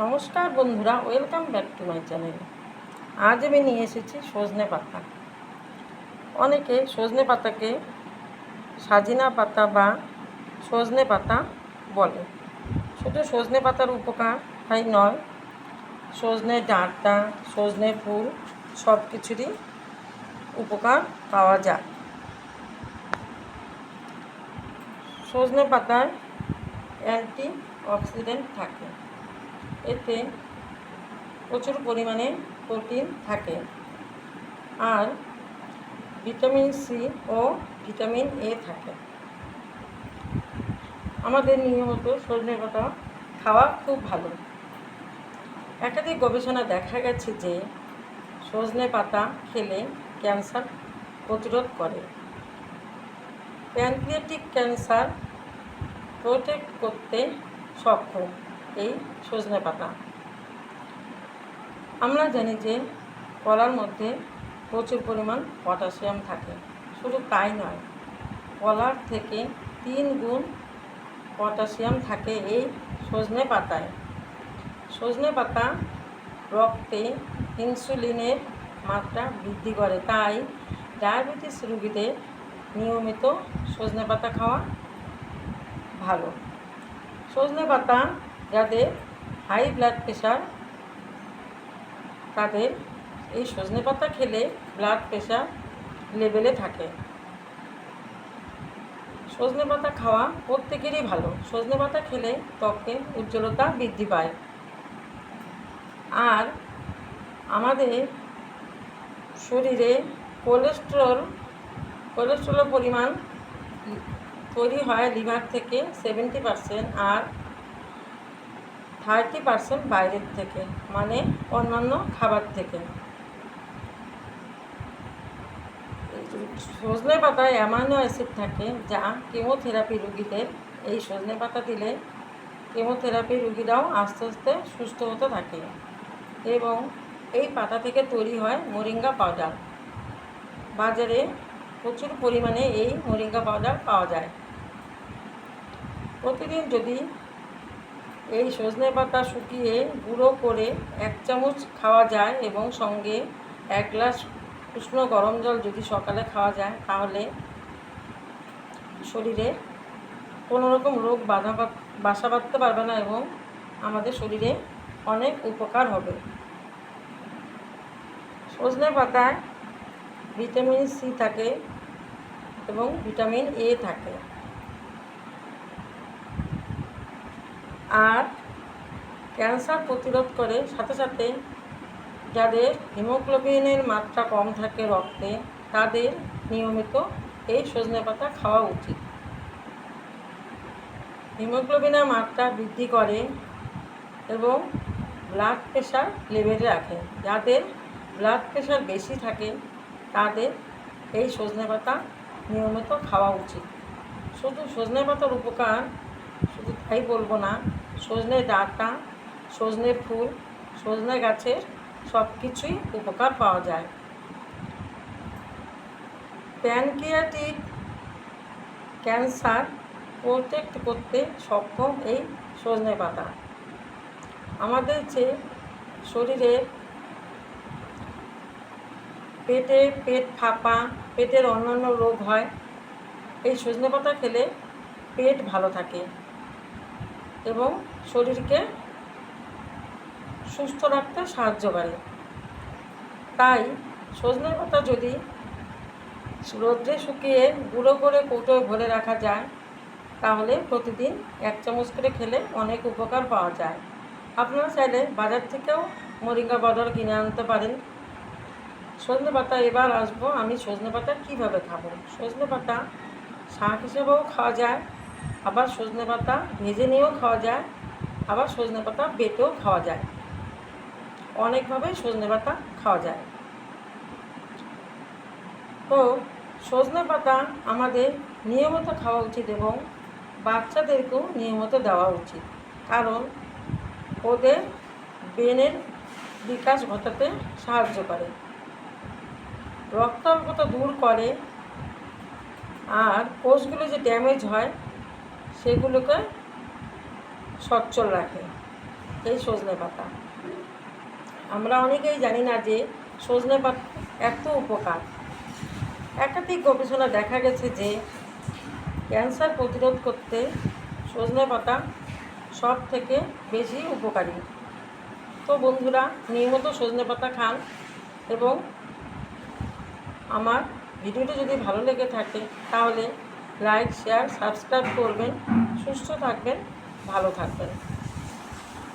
নমস্কার বন্ধুরা, welcome back to my channel. আজ আমি নিয়ে এসেছি সজনে পাতা। অনেকে সজনে পাতাকে সাজিনা পাতা বা সজনে পাতা বলে। শুধু সজনে পাতার উপকার হয় নয়, সজনে ডাঁটা, সজনে ফুল সব কিছুরই উপকার পাওয়া যায়। সজনে পাতায় অ্যান্টি অক্সিডেন্ট থাকে, এতে প্রচুর পরিমাণে প্রোটিন থাকে আর ভিটামিন সি ও ভিটামিন এ থাকে। আমাদের নিয়মিত সজনে পাতা খাওয়া খুব ভালো। একাধিক গবেষণা দেখা গেছে যে সজনে পাতা খেলে ক্যান্সার প্রতিরোধ করে, প্যানক্রিয়াটিক ক্যান্সার প্রোটেক্ট করতে সক্ষম এই সজনে পাতা। আমরা জানি যে কলার মধ্যে প্রচুর পরিমাণ পটাশিয়াম থাকে। শুধু তাই নয়, কলার থেকে 3 গুণ পটাশিয়াম থাকে এই সজনে পাতায়। সজনে পাতা রক্তে ইনসুলিনের মাত্রা বৃদ্ধি করে, তাই ডায়াবেটিস রোগীদের নিয়মিত সজনে পাতা খাওয়া ভালো। সজনে পাতা যাদের হাই ব্লাড প্রেশার, তাদের এই সজনে পাতা খেলে ব্লাড প্রেশার লেভেলে থাকে। সজনে পাতা খাওয়া প্রত্যেকেরই ভালো। সজনে পাতা খেলে ত্বকের উজ্জ্বলতা বৃদ্ধি পায় আর আমাদের শরীরে কোলেস্টেরলের পরিমাণ তৈরি হয় লিভার থেকে 70% আর 30% বাইরের থেকে, মানে অন্যান্য খাবার থেকে। সজনে পাতায় অ্যামাইনো অ্যাসিড থাকে, যা কেমোথেরাপি রোগীদের এই সজনে পাতা দিলে কেমোথেরাপি রোগীরাও আস্তে আস্তে সুস্থ হতে থাকে। এবং এই পাতা থেকে তৈরি হয় মোরিঙ্গা পাউডার। বাজারে প্রচুর পরিমাণে এই মোরিঙ্গা পাউডার পাওয়া যায়। প্রতিদিন যদি এই সজনে পাতা শুকিয়ে গুঁড়ো করে 1 চামচ খাওয়া যায় এবং সঙ্গে 1 গ্লাস উষ্ণ গরম জল যদি সকালে খাওয়া যায়, তাহলে শরীরে কোনো রকম রোগ বাসা বাঁধতে পারবে না এবং আমাদের শরীরে অনেক উপকার হবে। সজনে পাতায় ভিটামিন সি থাকে এবং ভিটামিন এ থাকে আর ক্যান্সার প্রতিরোধ করে। সাথে সাথে যাদের হিমোগ্লোবিনের মাত্রা কম থাকে রক্তে, তাদের নিয়মিত এই সজনে পাতা খাওয়া উচিত। হিমোগ্লোবিনের মাত্রা বৃদ্ধি করে এবং ব্লাড প্রেশার লেভেলে রাখে। যাদের ব্লাড প্রেশার বেশি থাকে, তাদের এই সজনে পাতা নিয়মিত খাওয়া উচিত। শুধু সজনে পাতার উপকার শুধু তাই বলবো না, সজনে ডাঁটা, সজনে ফুল, সজনে গাছের সব কিছুই উপকার পাওয়া যায়। প্যানক্রিয়াটিক ক্যান্সার প্রোটেক্ট করতে সক্ষম এই সজনে পাতা। আমাদের যে শরীরে পেট ফাঁপা, পেটের অন্যান্য রোগ হয়, এই সজনে পাতা খেলে পেট ভালো থাকে এবং শরীরকে সুস্থ রাখতে সাহায্য করে। তাই সজনে পাতা যদি রোদ্রে শুকিয়ে গুঁড়ো করে কৌটোয় ভরে রাখা যায়, তাহলে প্রতিদিন 1 চামচ করে খেলে অনেক উপকার পাওয়া যায়। আপনারা চাইলে বাজার থেকেও মোরিঙ্গা পাউডার কিনে আনতে পারেন। সজনে পাতা এবার আসবো আমি সজনে পাতা কীভাবে খাবো। সজনে পাতা শাক হিসেবেও খাওয়া যায়, আবার সজনে পাতা ভেজে নিয়েও খাওয়া যায়, আবার সজনে পাতা বেটেও খাওয়া যায়। অনেকভাবে সজনে পাতা খাওয়া যায়। তো সজনে পাতা আমাদের নিয়মিত খাওয়া উচিত এবং বাচ্চাদেরকেও নিয়মিত দেওয়া উচিত, কারণ ওদের ব্রেনের বিকাশ ঘটাতে সাহায্য করে, রক্তাল্পতা দূর করে আর কোষগুলো যে ড্যামেজ হয় সেগুলোকে সচ্ছল রাখে। এই সজনে পাতা। আমরা অনেকেই জানি না যে সজনে পাতা এত উপকার। একাধিক গবেষণা দেখা গেছে যে ক্যান্সার প্রতিরোধ করতে সজনে পাতা সব থেকে বেশি উপকারী। তো বন্ধুরা, নিয়মিত সজনে পাতা খান এবং আমার ভিডিওটি যদি ভালো লেগে থাকে তাহলে লাইক, শেয়ার, সাবস্ক্রাইব করবেন। সুস্থ থাকবেন, ভালো থাকবেন।